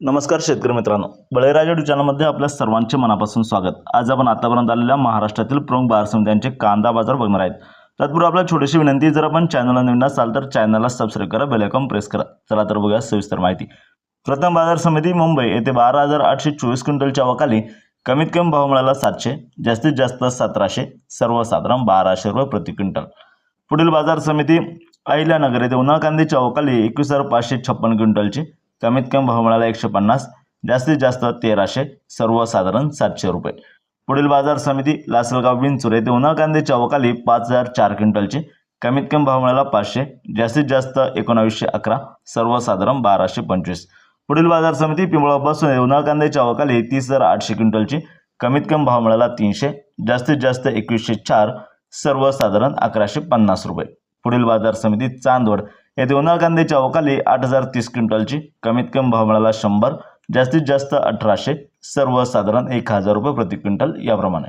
नमस्कार शेतकरी मित्रांनो, बळीराजा यूट्यूब चॅनलमध्ये आपल्या सर्वांचे मनापासून स्वागत। आज आपण आतापर्यंत आलेल्या महाराष्ट्रातील प्रमुख बाजार समित्यांचे कांदा बाजार बघणार आहेत। तत्पूर्वी आपल्याला छोटीशी विनंती, जर आपण चॅनलला नवीन असाल तर चॅनलला सबस्क्राइब करा, बेल आयकॉन प्रेस करा। चला तर बघूया सविस्तर माहिती। प्रथम बाजार समिती मुंबई येथे 12,824 क्विंटलच्या अवकाली कमीत कमी भाव मिळाला 700, जास्तीत जास्त 1700, सर्वसाधारण 1200 रुपये प्रति क्विंटल। पुढील बाजार समिती अहिल्यानगर येथे उन्हाळ कांद्याची अवकाली 21,556 क्विंटलची, कमीत कमी भाव मिळाला 150, जास्तीत जास्त 1300, सर्वसाधारण 700 रुपये। पुढील बाजार समिती लासलगाव विंचूर येथे उन्हाळ कांद्याची अवकाली 5,004 क्विंटलची, कमीत कमी भाव मिळाला 500, जास्तीत जास्त 1911, सर्वसाधारण 1225। पुढील बाजार समिती पिंपळापासून उन्हाळ कांद्याची अवकाली 30,800 क्विंटलची, कमीत कमी भाव मिळाला 300, जास्तीत जास्त 2104, सर्वसाधारण 1150 रुपये। पुढील बाजार समिती चांदवड येथे उन्हाळ कांद्याची अवकाली 8,030 क्विंटलची, कमीत कमी भाव मिळाला 100, जास्तीत जास्त 1800, सर्वसाधारण 1000 रुपये प्रति क्विंटल याप्रमाणे।